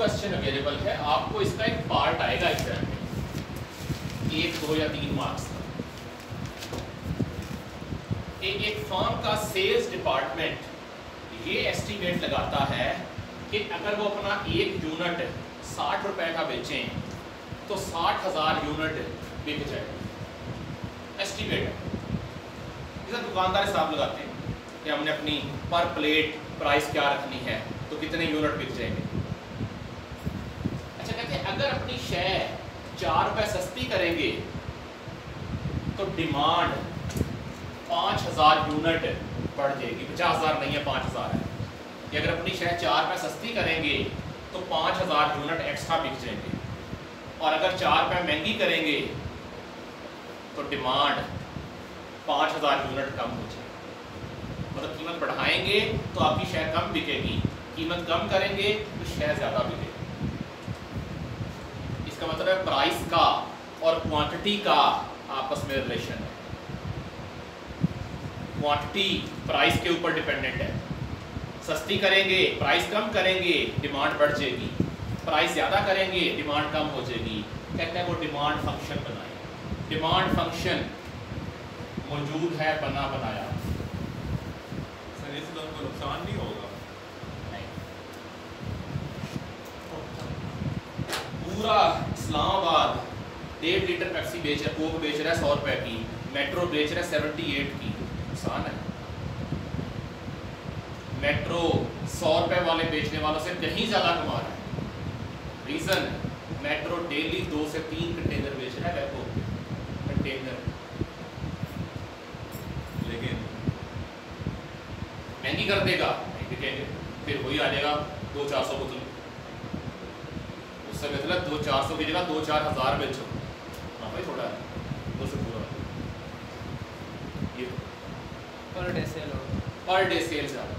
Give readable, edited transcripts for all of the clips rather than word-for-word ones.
Question available है, आपको इसका एक पार्ट आएगा एग्जाम में, 1, 2 या 3 मार्क्स का। एक फर्म का सेल्स डिपार्टमेंट ये एस्टिमेट लगाता है कि अगर वो अपना एक यूनिट 60 रुपए का बेचें तो 60,000 यूनिट बिक जाएगा। एस्टिमेट है, दुकानदार हिसाब लगाते हैं कि हमने अपनी पर प्लेट प्राइस क्या रखनी है तो कितने यूनिट बिक जाएंगे। अच्छा, कहते हैं अगर अपनी शय 4 रुपए सस्ती करेंगे तो डिमांड 5,000 यूनिट बढ़ जाएगी। 50,000 नहीं है, 5,000 है कि अगर अपनी शय 4 रुपए सस्ती करेंगे तो 5,000 यूनिट एक्स्ट्रा बिक जाएंगे, और अगर 4 रुपए महंगी करेंगे तो डिमांड 5,000 यूनिट कम हो जाएगी। मतलब कीमत बढ़ाएंगे तो आपकी शय कम बिकेगी, कीमत कम करेंगे तो शय ज़्यादा बिकेगी। इसका मतलब है प्राइस का और क्वांटिटी का आपस में रिलेशन है। क्वांटिटी प्राइस के ऊपर डिपेंडेंट है। सस्ती करेंगे, प्राइस कम करेंगे, डिमांड बढ़ जाएगी। प्राइस ज़्यादा करेंगे, डिमांड कम हो जाएगी। कहते हैं वो डिमांड फंक्शन बनाए। डिमांड फंक्शन मौजूद है, बना बनाया। सर इससे तो उनको नुकसान नहीं होगा? नहीं। पूरा इस्लामाबाद 1.5 लीटर पेप्सी बेच रहा है, कोक बेच रहा है 100 रुपए की, मेट्रो बेच रहा है 78 की, नुकसान है। मेट्रो 100 रुपए वाले बेचने वालों से कहीं ज़्यादा कमा रहा है। रीज़न, मेट्रो डेली 2 से 3 कंटेनर बेच रहा है, वो कंटेनर। लेकिन महंगी कर देगा, नहीं बिकेंगे, फिर वही आ जाएगा 200-400 बोतल। उससे मतलब 200-400 की जगह 2-4 हज़ार बेचो। हाँ भाई, थोड़ा है 2 से पूरा ये पर डे सेल हो, पर डे सेल ज़्यादा।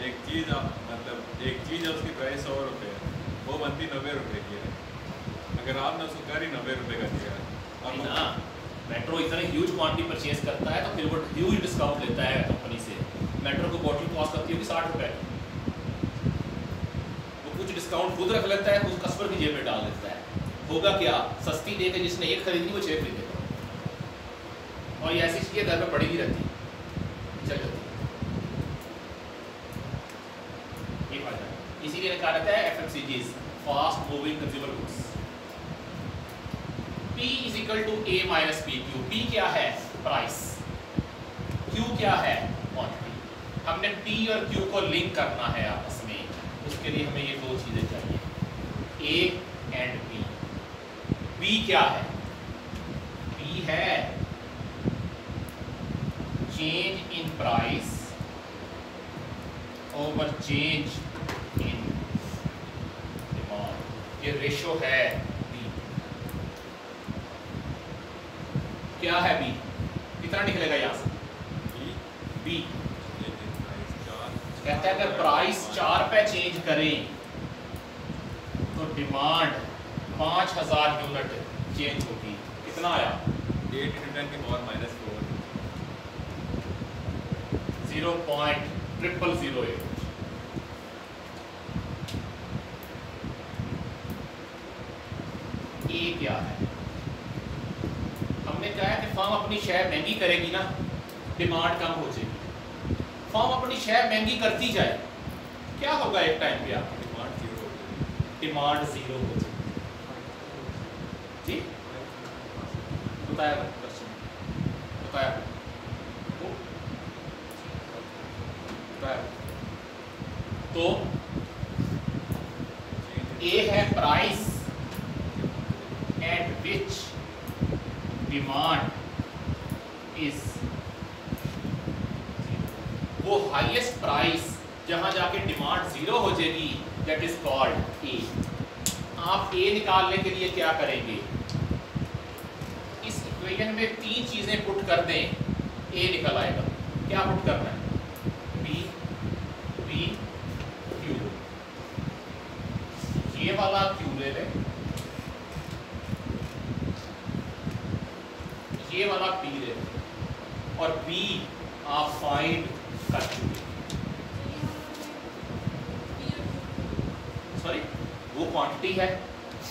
एक चीज़ मतलब एक चीज़ है उसकी प्राइस 100 रुपये है, वो बनती 90 रुपये की है। अगर आपने उसको करी 90 रुपये का दिया नहीं ना, मेट्रो इतना ह्यूज क्वांटिटी परचेज करता है तो फिर वो ह्यूज डिस्काउंट लेता है कंपनी से। मेट्रो को बॉटल कॉस्ट करती होगी 60 रुपये, वो कुछ डिस्काउंट खुद रख लेता है, कुछ कस्टमर की जेब में डाल देता है। होगा क्या, सस्ती देकर जिसने 1 खरीदी वो 6 खरीदेगा, और ये ऐसी चीज़ें घर में पड़ी ही रहती चल जाती। ये फायदा है, इसीलिए कहा जाता है FMCGs, fast moving consumer goods. P = A - PQ। P क्या है? प्राइस। Q क्या है? क्वांटिटी। हमने P और Q को लिंक करना है आपस में, उसके लिए हमें ये 2 चीज़ें चाहिए, A एंड B। B क्या है? B है change in price over change in demand. ये रेशो है B। क्या है B? कितना निकलेगा यहाँ से? B कहता है अगर प्राइस 4 रुपए चेंज करें तो डिमांड 5,000 यूनिट चेंज होगी। कितना आया? 8 × 10⁻⁴ 0.0008। ए क्या है? हमने कहा है कि फर्म अपनी शय महंगी करेगी ना, डिमांड कम हो जाएगी। फर्म अपनी शय महंगी करती जाए, क्या होगा एक टाइम पे आपकी डिमांड 0 हो जाएगी। जी बताया क्वेश्चन, बताया तो ए है price at which demand is, वो हाईएस्ट प्राइस जहां जाके डिमांड 0 हो जाएगी, दैट इज कॉल्ड ए। आप ए निकालने के लिए क्या करेंगे? इस इक्वेशन में 3 चीजें पुट कर दें, ए निकल आएगा। क्या पुट करना है? B, B, Q. ये वाला क्यू ले लें, ये वाला पी ले लें, और बी आप फाइंड कर चुके। क्वांटिटी है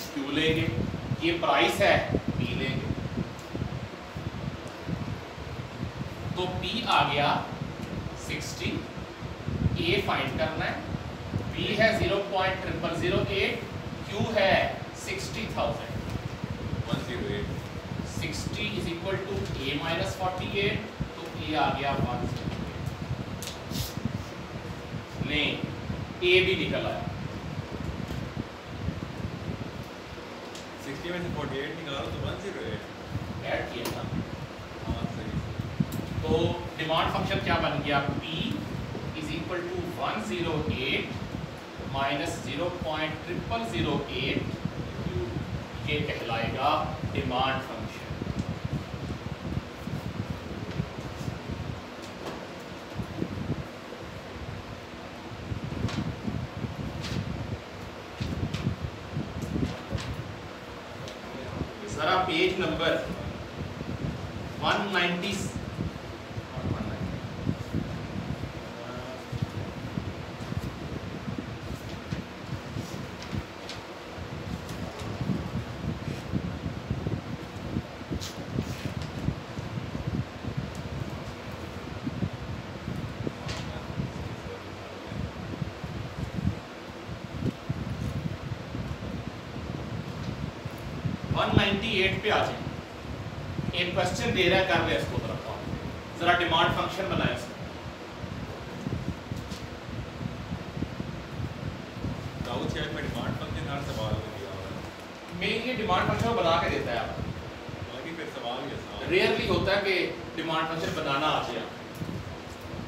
Q लेंगे, ये प्राइस है P लेंगे। तो P आ गया 60, A फाइंड करना है, B है 0.0008, Q है 60,000। 108 60 is equal to A minus 48, तो A आ गया 108। लें A भी निकल आया। 60 में से 48 निकालो तो 108 ऐड किया था। हाँ सही। तो डिमांड फंक्शन क्या बन गया, P is equal to 108 minus 0.0008, ये कहलाएगा डिमांड फंक्शन। जरा पेज नंबर 190 198 पे आ जाए। एक क्वेश्चन दे रहा है, कर रहे इसको तरफ जरा डिमांड फंक्शन बनाए इसको। दाऊद शेख में डिमांड फंक्शन हर सवाल में दिया हुआ है। मेन ये डिमांड फंक्शन बना के देता है आपको, बाकी फिर सवाल के साथ रेयरली होता है कि डिमांड फंक्शन बनाना आ जाए।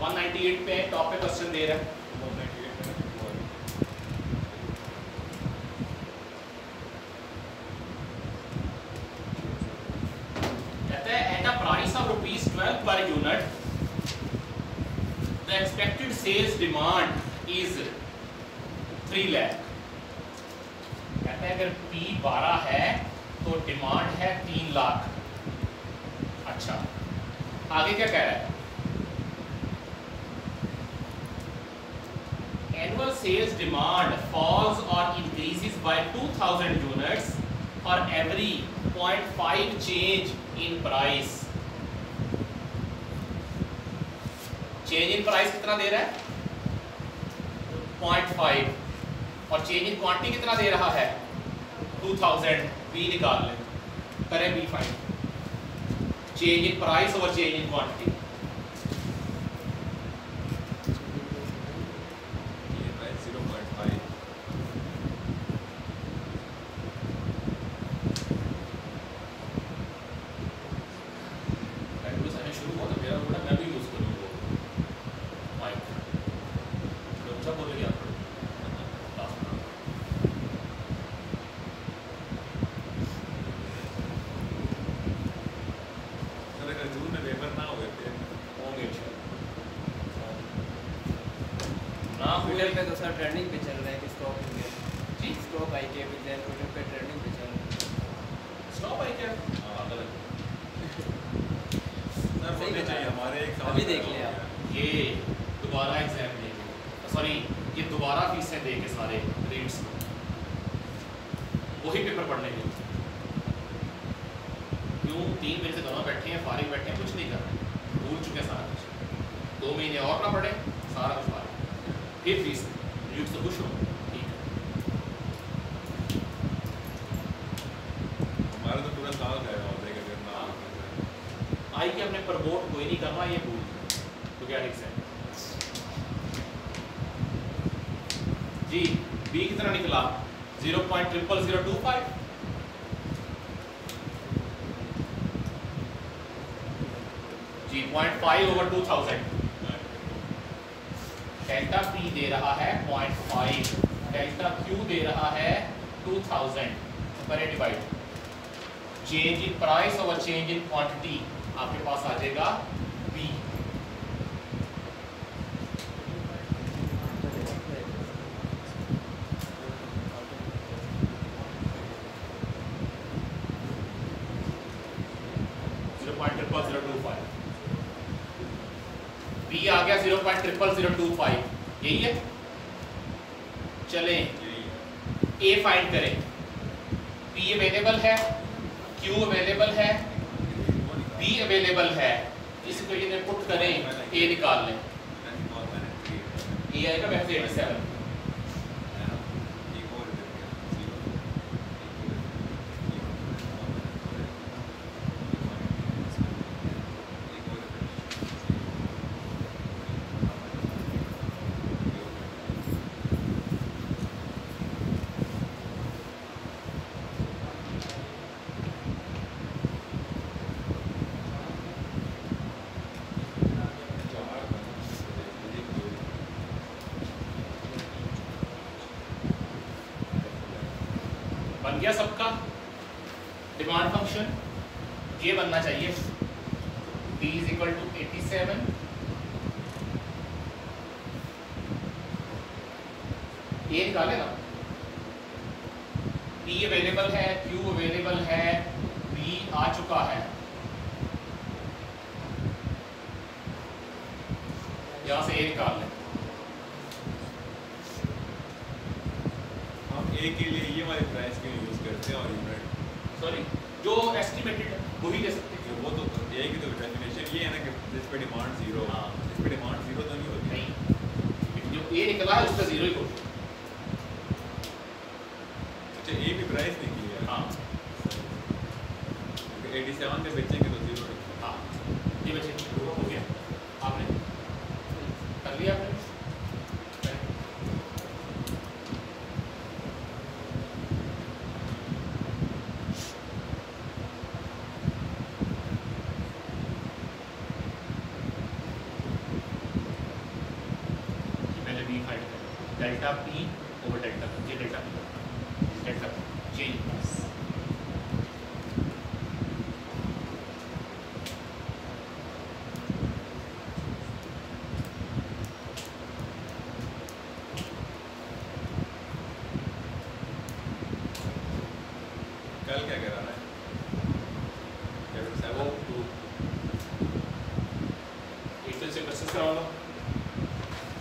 198 पे टॉप पे क्वेश्चन दे रहा है, 198 में कहता है at a price of ₹12 per unit the expected sales demand is 3 lakh. कहता है अगर P 12 है तो डिमांड है 3 लाख। अच्छा, आगे क्या कह रहा है, एनुअल सेल्स डिमांड फॉल्स और increases by 2000 units for every 0.5 change in price. Change in price कितना दे रहा है, 0.5, और चेंज इन क्वांटिटी कितना दे रहा है, 2000। बी निकाल लें, करें B find. Change in price और चेंज इन क्वांटिटी, ये प्राइस 0.5 शुरू हुआ तो मेरा थोड़ा मैं भी यूज करूँगा माइक, तो अच्छा बोल गया सर अगर जून में पेपर ना हुए थे होंगे ना हुए ट्विटर पे तो सर ट्रेंडिंग पे चल रहा है कि स्टॉक जी, स्टॉक आई के भी ट्विटर पे ट्रेंडिंग पे चल रहा है। स्टॉप आई क्या, गलत। सर सही होने बता चाहिए रहा हूँ। हमारे एक साल अभी का देख हो लिया। गया। ये दोबारा एग्जाम देंगे, सॉरी ये दोबारा फीसें देंगे सारे रीड्स, वही पेपर पढ़ने के। क्यों 3 महीने से दोनों बैठे हैं, फारिग बैठे हैं, कुछ नहीं कर रहे, भूल चुके हैं सारा कुछ। 2 महीने और ना पढ़े, सारा कुछ फारिग, फिर फीस रीड से खुश हो, ठीक है। हमारा तो पूरा साल गया हो जाएगा अगर ना होता आई के अपने प्रमोट कोई नहीं करना, ये भूल तो क्या लिख सकते जी। बी कितना निकला, 0.00025। जी 0.5 over 2000। डेल्टा P दे रहा है 0.5, डेल्टा Q दे रहा है 2000, तो करें डिवाइड। चेंज इन प्राइस और चेंज इन क्वांटिटी आपके पास आ जाएगा B। B आ गया 0.00025, यही है। चलें यही है ए फाइंड करें, पी अवेलेबल है, क्यू अवेलेबल है, बी अवेलेबल है, इस इक्वेशन में पुट करें, ए निकाल लें। ए आएगा वैसे 87। बन गया सबका डिमांड फंक्शन। ये बनना चाहिए b इज इक्वल टू 87, ये निकाले ना, p अवेलेबल है, q अवेलेबल है, b आ चुका है, यहां से a निकाल लें। हम ए के लिए ये वाले प्राइस के लिए यूज करते हैं और यूनिट सॉरी जो एस्टिमेटेड है वही ले सकते हैं। वो तो ए की तो डेफिनेशन ये है ना कि जिस पे डिमांड 0, हाँ। जिस पे डिमांड 0 तो नहीं होती। नहीं, जो ए निकला है उसका 0 ही होगा। अच्छा ए भी प्राइस निकली है। हाँ 87 पे बेचेंगे तो 0 है। हाँ ये बच्चे हो गया, आपने कर लिया आपने। पहले बी फाइंड करें, delta P over delta P, ये डेल्टा पी चेंज प्राइस। कल क्या कह रहा है? वो एक तो से क्वेश्चन करा लो,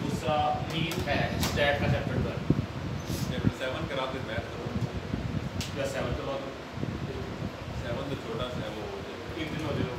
दूसरा मीन है स्टैट का चैप्टर 7 करा दे मैथ करो। या 7 तो 7 तो छोटा सा है वो हो जाएगा। एक दिन हो जाएगा।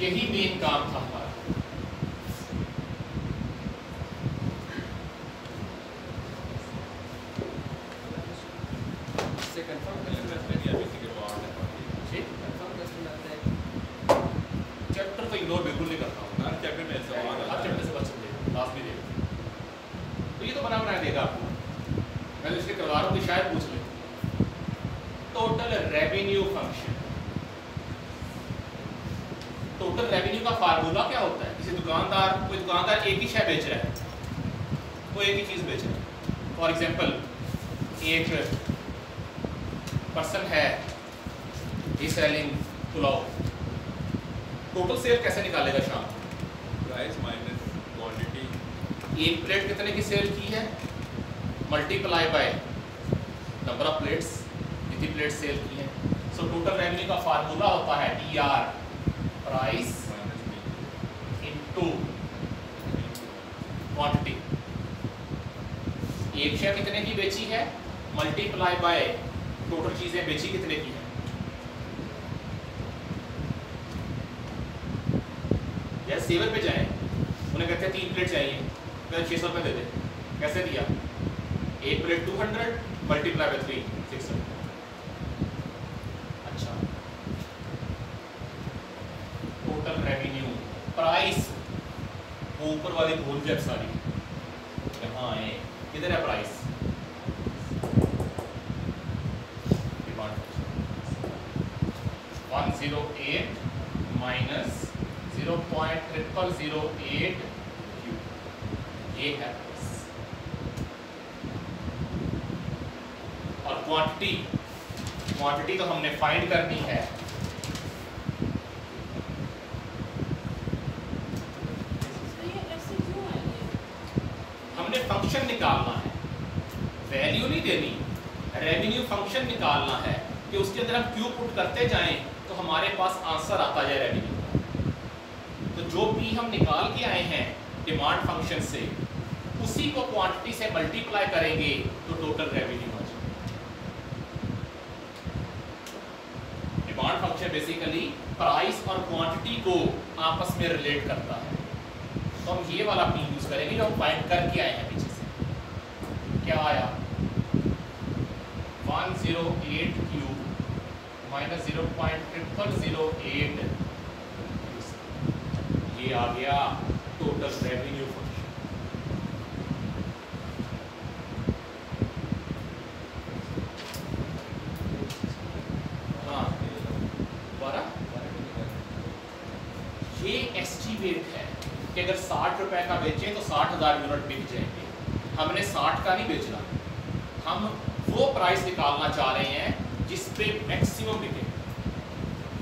यही मेन काम था हमारा। इससे कंफर्म कर इंटरेस्ट नहीं है किसी के पार्ट है। कंफर्म कर सुनाते हैं। चैप्टर तो इग्नोर बिल्कुल नहीं करता हूँ, हर चैप्टर में सवाल हर आता है। चैप्टर से बच्चे देगा, लास्ट में देगा, तो ये तो बना बनाया देगा आपको। मैं तो इसके करवा रहा हूँ कि शायद पूछ ले। Total revenue function, total revenue का फार्मूला क्या होता है? किसी दुकानदार, कोई दुकानदार एक ही शय बेच रहा है, वो एक ही चीज़ बेच रहा है। फॉर एग्जांपल एक पर्सन है, ही सेलिंग पुलाव, टोटल सेल कैसे निकालेगा शाम? Price minus quantity. एक प्लेट कितने की सेल की है, multiply by number of plates, कितनी प्लेट सेल की है। सो टोटल रेवेन्यू का फार्मूला होता है DR, प्राइस इनटू क्वांटिटी। एक शेयर कितने की बेची है, मल्टीप्लाई बाय टोटल चीजें बेची कितने की है। यार सेवर पे जाएं, उन्हें कहते हैं 3 प्लेट चाहिए, तो 600 रुपये दे दे। कैसे दिया? एक प्लेट 200 मल्टीप्लाई बाय 3 600। अच्छा, टोटल रेवेन्यू प्राइस, वो ऊपर वाली भूल जाए सारी, यहाँ है, किधर है प्राइस? डिमांड 108 माइनस 0.0008 क्यू, ये है बस। और क्वांटिटी तो हमने फाइंड करनी है। हमने फंक्शन निकालना है, वैल्यू नहीं देनी, रेवेन्यू फंक्शन निकालना है कि उसके अंदर हम क्यू पुट करते जाएं तो हमारे पास आंसर आता जाए रेवेन्यू का। तो जो पी हम निकाल के आए हैं डिमांड फंक्शन से, उसी को क्वांटिटी से मल्टीप्लाई करेंगे तो टोटल रेवेन्यू आ जाए। डिमांड फंक्शन बेसिकली प्राइस और क्वांटिटी को आपस में रिलेट करता है। तो हम ये वाला पी यूज करेंगे जो हम फाइंड करके आए हैं पीछे से। क्या आया? 108 क्यूब माइनस 0.0008, ये आ गया टोटल रेवेन्यू फंक्शन। हाँ, ये एस्टीमेट है कि अगर 60 रुपए का बेचें तो 60,000 यूनिट बिक जाएंगे। हमने 60 का नहीं बेचना, हम वो प्राइस निकालना चाह रहे हैं जिस पे मैक्सिमम बिके,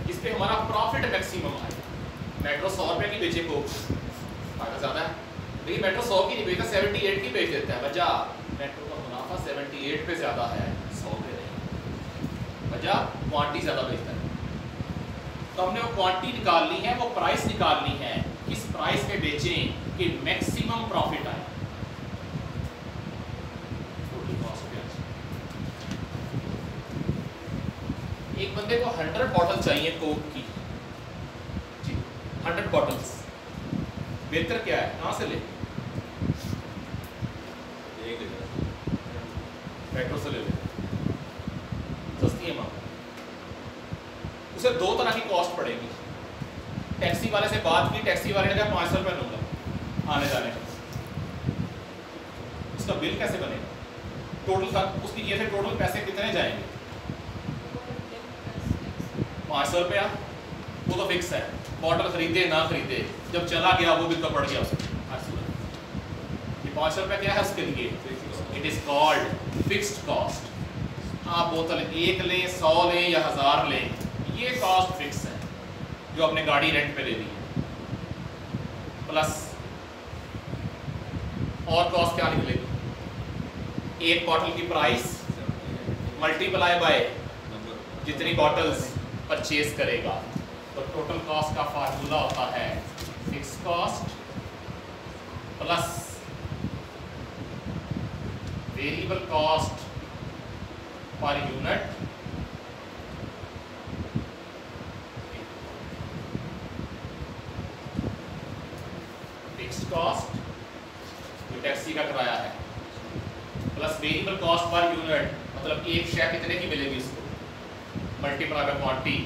जिस पे हमारा प्रॉफिट मैक्सिमम आए। मेट्रो 100 रुपए की बेचे को फायदा ज़्यादा है, लेकिन मेट्रो 100 की नहीं बेचता, 78 की बेच देता है। वजह मेट्रो का मुनाफा 78 पे ज़्यादा है, 100 पे नहीं। वजह क्वांटिटी ज़्यादा बेचता है। तो हमने वो क्वांटिटी निकालनी है, वो प्राइस निकालनी है, किस प्राइस पे बेचें कि मैक्सिमम प्रॉफिट आए। एक बंदे को 100 बॉटल चाहिए कोक की जी, 100 बॉटल्स। बेहतर क्या है, कहाँ से ले? मेट्रो से ले ले, सस्ती है माँ। उसे 2 तरह की कॉस्ट पड़ेगी। टैक्सी वाले से बात की, टैक्सी वाले ने कहा 500 रुपये लूँगा आने जाने का। उसका बिल कैसे बनेगा? टोटल उसकी ये थे टोटल पैसे कितने जाएंगे? 500 रुपया, वो तो फिक्स है। बॉटल खरीदे ना खरीदे, जब चला गया वो बिल तो पड़ गया उसको। ये 500 रुपया क्या है उसके लिए? It is called fixed cost. आप बोतल 1 लें, 100 लें या 1000 लें, ये कॉस्ट फिक्स है जो आपने गाड़ी रेंट पे ले ली है। प्लस और कॉस्ट क्या निकलेगी? एक बॉटल की प्राइस मल्टीप्लाई बाय जितनी बॉटल्स परचेज करेगा। तो टोटल कॉस्ट का फार्मूला होता है fix cost plus variable cost per unit fixed cost जो टैक्सी का किराया है plus variable cost per unit, मतलब एक शेयर कितने की मिलेगी इसको, मल्टीप्लाई बाय क्वांटिटी।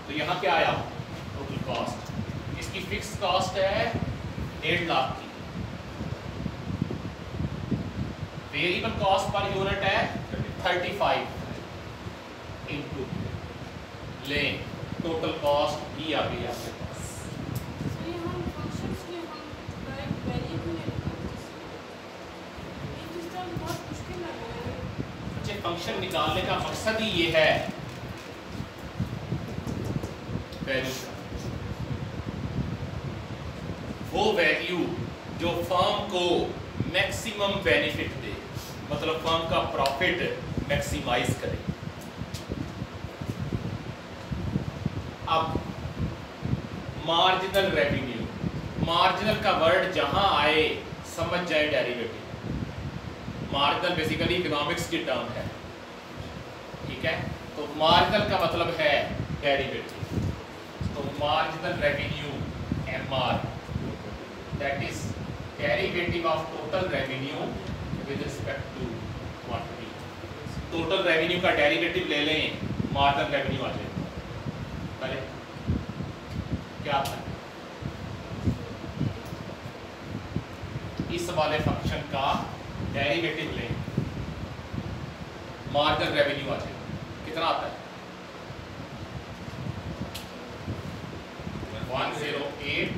तो यहाँ क्या आया टोटल कॉस्ट? इसकी फिक्स कॉस्ट है 1.5 लाख की, वेरिएबल कॉस्ट पर यूनिट है 35 इनटू ले टोटल कॉस्ट ही आ गई आपके पास। फंक्शन निकालने का मकसद ही ये है वैल्यू, वो वैल्यू जो फर्म को मैक्सिमम बेनिफिट दे, मतलब फर्म का प्रॉफिट मैक्सिमाइज करे। अब मार्जिनल रेवेन्यू, मार्जिनल का वर्ड जहां आए समझ जाए डेरिवेटिव। मार्जिनल बेसिकली इकोनॉमिक्स की टर्म है, ठीक है। तो मार्जिनल का मतलब है डेरिवेटिव। तो marginal revenue MR, that is derivative of total revenue with respect to quantity. Total revenue का डेरिवेटिव ले लें, मार्जिनल रेवेन्यू आ जाएगा। पहले क्या था? इस वाले फंक्शन का डेरिवेटिव लें, मार्जिनल रेवेन्यू आ जाएगा। कितना आता है? 108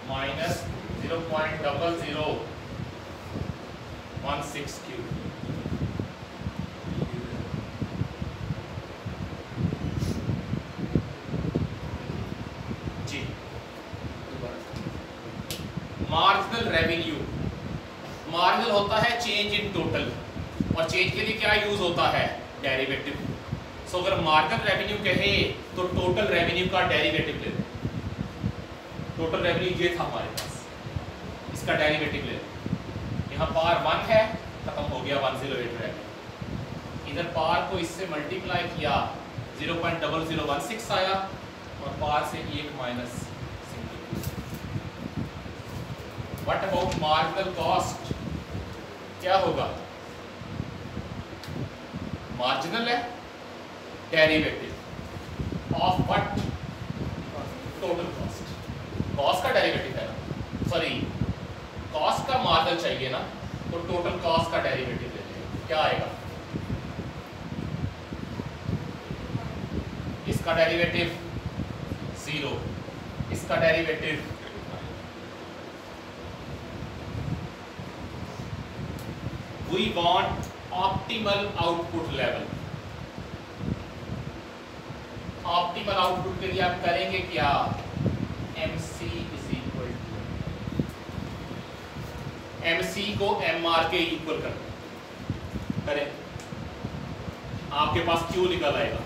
माइनस 0.0016 क्यूब। जी, मार्जिनल रेवेन्यू, मार्जिनल होता है चेंज इन टोटल, और चेंज के लिए क्या यूज होता है? डेरिवेटिव। सो अगर मार्जिनल रेवेन्यू कहे तो टोटल रेवेन्यू का डेरिवेटिव ले लो। टोटल रेवेन्यू ये था हमारे पास, इसका डेरिवेटिव ले लो। यहाँ पार 1 है, खत्म हो गया 108 रेवेन्यू। इधर पार को इससे मल्टीप्लाई किया 0.0016 आया, और पार से 1 minus. What about marginal cost? क्या होगा? मार्जिनल है, derivative of what? Total cost. Cost का डेरिवेटिव है ना, सॉरी कॉस्ट का मार्जिनल चाहिए ना, तो टोटल कॉस्ट का डेरिवेटिव ले लेंगे। क्या आएगा? इसका डेरिवेटिव 0, इसका derivative we want optimal output level. Optimal output के लिए आप करेंगे क्या? MC is equal to MC को MR के इक्वल करें, आपके पास Q निकल आएगा।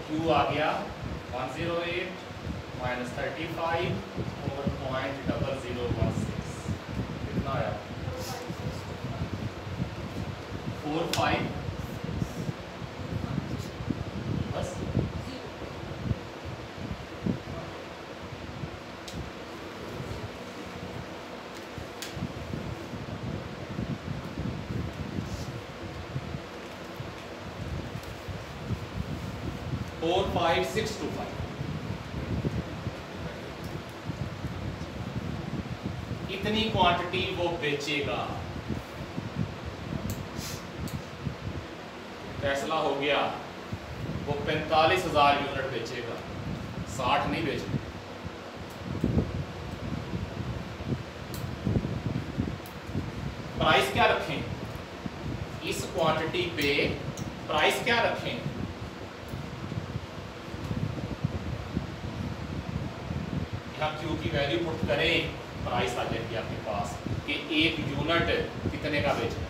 Q आ गया 108 माइनस 35 और 0.0016 कितना आया? 45 बस। फोर 5 6 2 5 इतनी क्वांटिटी वो बेचेगा। फैसला हो गया, वो 45,000 यूनिट बेचेगा, 60 नहीं बेचेगा। प्राइस क्या रखें? इस क्वांटिटी पे प्राइस क्या रखें? Q की वैल्यू पुट करें, प्राइस आ जाएगी आपके पास कि एक यूनिट कितने का बेचे।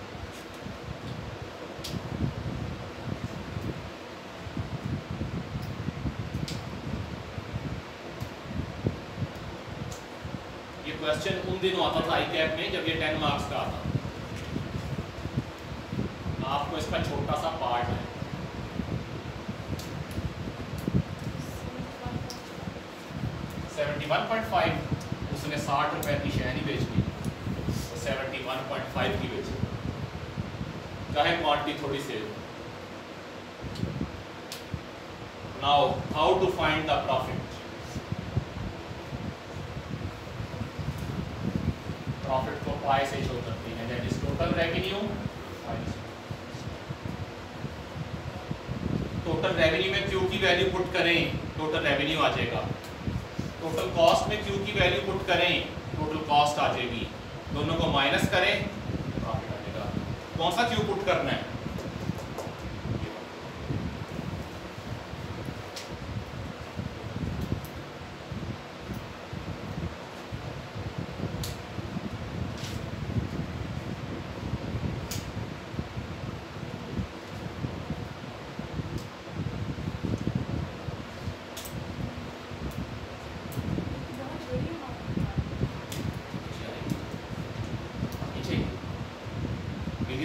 ये क्वेश्चन उन दिनों आता था ICAP में जब ये 10 मार्क्स का आता। आपको इसका छोटा सा पार्ट है, 71.5, उसने 60 रुपए की शय नहीं बेचनी, तो 71.5 की बेची, चाहे क्वांटिटी थोड़ी से। Now how to find the profit? Profit को पाई से शो करते हैं, that is total revenue. Total revenue में Q की वैल्यू पुट करें, टोटल रेवेन्यू आ जाएगा। टोटल कॉस्ट में Q की वैल्यू पुट करें, टोटल कॉस्ट आ जाएगी। दोनों को माइनस करें, प्रॉफिट आ जाएगा। कौन सा Q पुट करना है?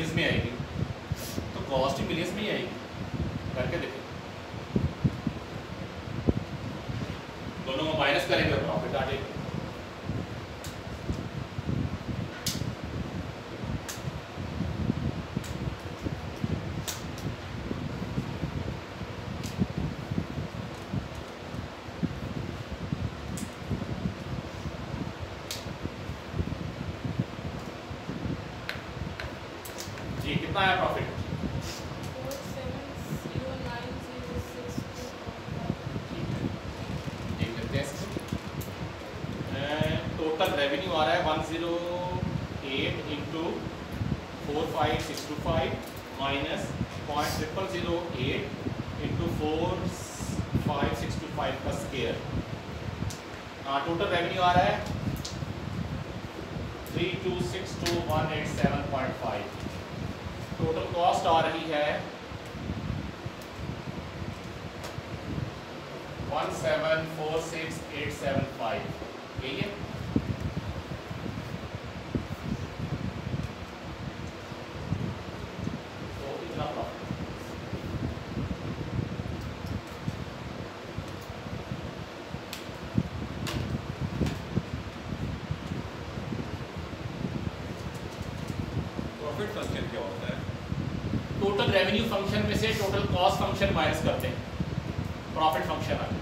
मिलियंस में आएगी तो कॉस्ट भी मिलियंस में ही आएगी। करके देखें, दोनों को माइनस करेंगे और प्रॉफिट आ जाएगा। जी कितना आया प्रॉफिट? 47090625। टोटल रेवेन्यू आ रहा है 108 इंटू 45625 माइनस 0.0008 इंटू 45625 का स्केयर। टोटल रेवेन्यू आ रहा है 3262187.5। टोटल कॉस्ट आ रही है 1746875। यही है। तो इतना प्रॉफिट। प्रॉफिट फंक्शन क्या होता है? टोटल रेवेन्यू फंक्शन में से टोटल कॉस्ट फंक्शन माइनस करते हैं, प्रॉफिट फंक्शन आ गया।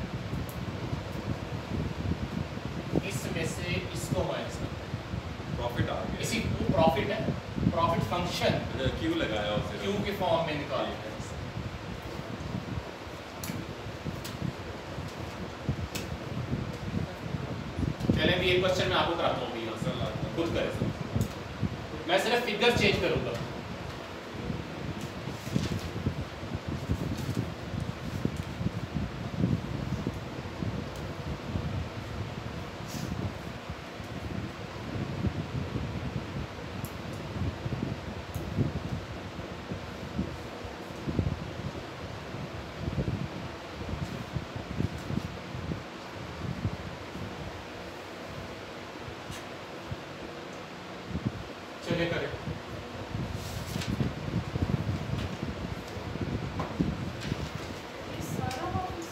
इसमें से इसको माइनस करते हैं, प्रॉफिट आ गया। इसी प्रॉफिट है, प्रॉफिट फंक्शन क्यू लगाया उसे क्यू के फॉर्म में निकाल हैं। चलें भी एक क्वेश्चन मैं आपको कराता हूँ, खुद करें सर। मैं सिर्फ फिगर चेंज करूंगा। चलिए करें। ये सारा वापस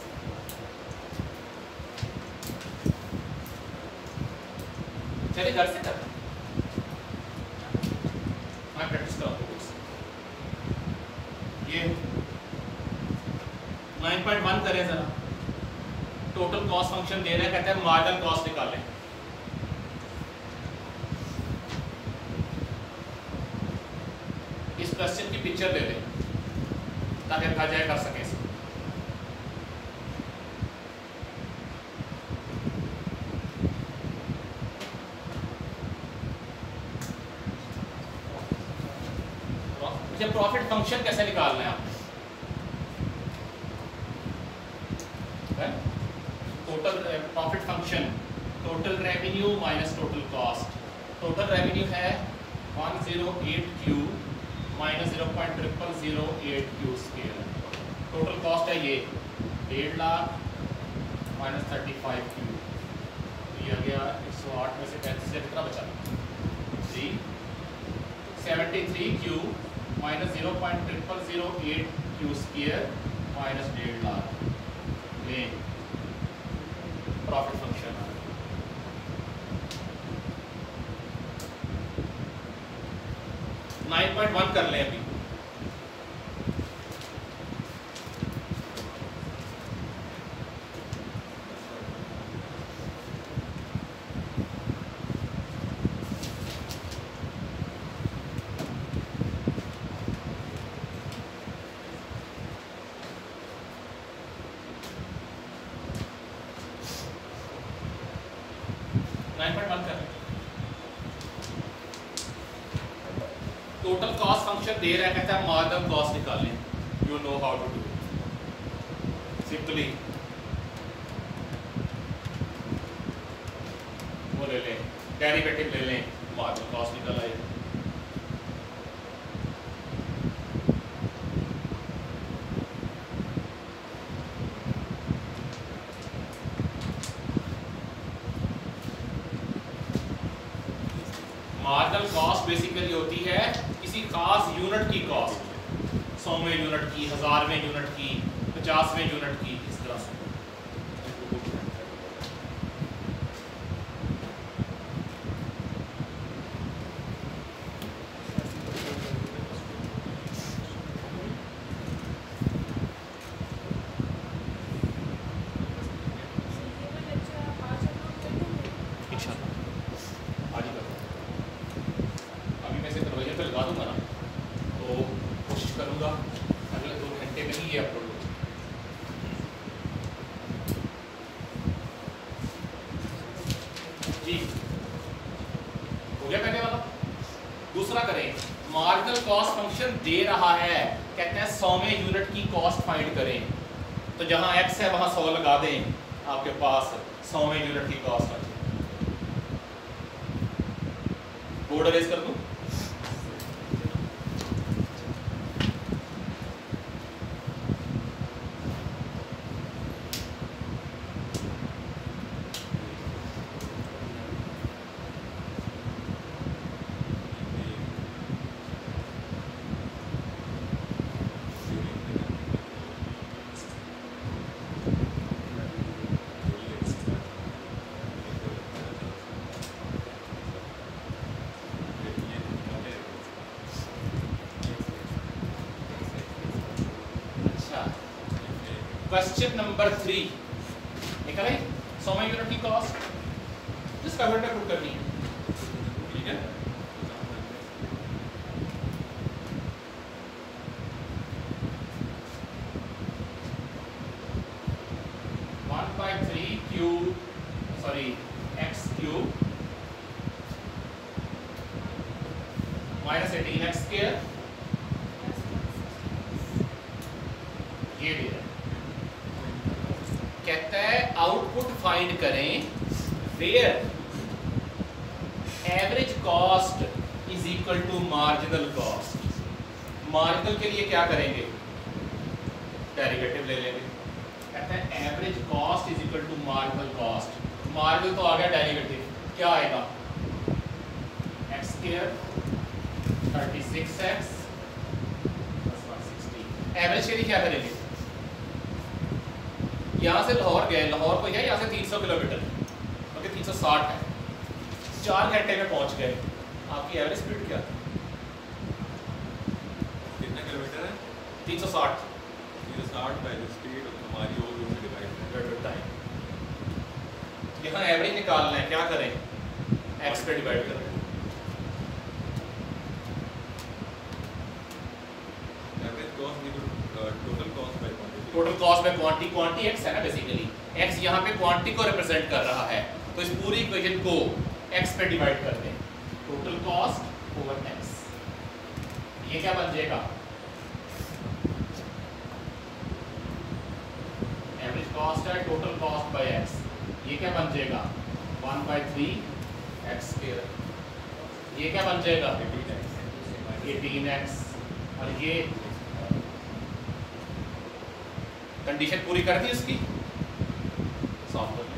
चलिए घर से कर, मैं प्रैक्टिस कराता हूँ। ये 9.1 करें जरा। टोटल कॉस्ट फंक्शन दे रहा है, कहते हैं मार्जिनल कॉस्ट निकालें। इस क्वेश्चन की पिक्चर ले लें ताकि अजय कर सके इसे। मुझे प्रॉफिट फंक्शन कैसे निकालना है आपको? Total profit function, total revenue minus total cost. Total revenue है 108Q minus 0.0008Q square. Total cost है ये 1.5 लाख माइनस 35Q दिया गया। 108 में से 35 से कितना बचा? जी 73Q minus 0.0008Q square minus 1.5 lakh में प्रॉफिट फंक्शन आ रहा है। नाइन 9.1 कर लें अभी। टोटल कॉस्ट फंक्शन दे रहा है, कहता है मार्जिनल कॉस्ट निकालें। You know how to do it. Simply वो ले लें, डेरिवेटिव ले लें, मार्जिनल कॉस्ट निकल आए। मार्जिनल कॉस्ट कॉस्ट बेसिकली होती है किसी खास यूनिट की कॉस्ट, 100वें यूनिट की, 1000वें यूनिट की, 50वें यूनिट की, इस तरह से। दे रहा है, कहते हैं 100वें यूनिट की कॉस्ट फाइंड करें, तो जहां x है वहां 100 लगा दें, आपके पास 100वें यूनिट की कॉस्ट आ जाए। बोर्ड अरेज कर दूं? क्वेश्चन नंबर 3 लिखा है 100वें यूनिट की कॉस्ट जिसका वेट पुट करनी है, ठीक है। X cube minus 18x square, ये दे रहा है। कहता है आउटपुट फाइंड करें where average cost is equal to marginal cost. Marginal के लिए क्या करेंगे? डेरिवेटिव ले लेंगे। कहते हैं average cost is equal to marginal cost. Marginal तो आ गया, डेरिवेटिव क्या आएगा? X square 36x + 160। एवरेज के लिए क्या करेंगे? यहाँ से लाहौर गए, लाहौर को है यहाँ से 300 किलोमीटर, ओके 360 है, 4 घंटे में पहुँच गए, आपकी एवरेज स्पीड क्या थी? कितना किलोमीटर है? 360। 360 बाय द स्पीड हमारी और रूट से डिवाइड टाइम। यहाँ एवरेज निकालना है, क्या करें? एक्स पे डिवाइड करें। Average cost total cost by quantity. Total cost में क्वांटिटी x है ना, बेसिकली x यहाँ पे क्वांटिटी को रिप्रेजेंट कर रहा है, तो इस पूरी इक्वेशन को x पे डिवाइड कर दें, टोटल कॉस्ट ओवर x। ये क्या बन जाएगा? एवरेज कॉस्ट है टोटल कॉस्ट बाय x, ये क्या बन जाएगा? 1/3 x स्क्वायर। ये क्या बन जाएगा? 18x। और ये कंडीशन पूरी कर दी उसकी, सॉल्व कर लें।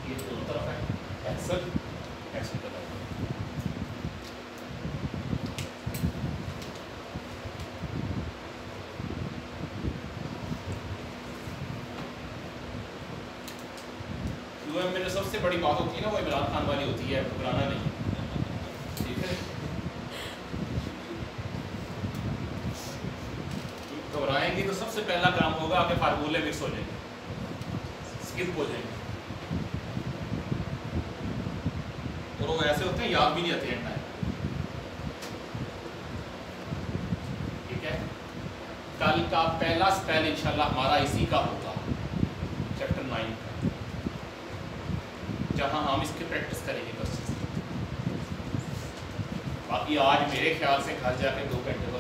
ये दोनों तरफ है, एक्सल एक्स की तरफ। में सबसे बड़ी बात होती है ना, वो इमरान खान वाली होती है, घबराना नहीं, ठीक है। घबराएंगे तो सबसे पहला काम होगा आपके फार्मूले मिक्स हो जाएंगे, स्किप हो जाएंगे, और वो ऐसे होते हैं याद भी नहीं आते हैं, ठीक है। कल का पहला स्पेल इंशाल्लाह हमारा इसी का होगा, चैप्टर 9 का, जहां हम इसकी प्रैक्टिस करेंगे क्वेश्चन। बाकी आज मेरे ख्याल से घर जाके 2 घंटे